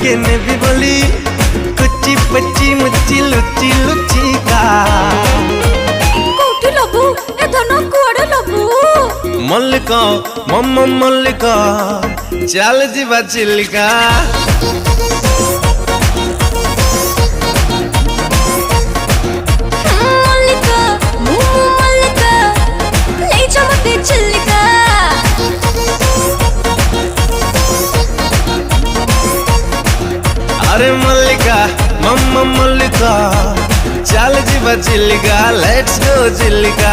केने भी बोली कुची पची मुची लुची लुची का कोठी लबू ए धन कुआडे लबू मल्लिका मम्मा मल्लिका चल जीवा चिल्लिका मल्लिका मुमु मल्लिका ले जा मते चिल्लिका अरे मल्लिका मम्मा मल्लिका चल जीवा चिल्लिका लेट्स गो चिल्लिका।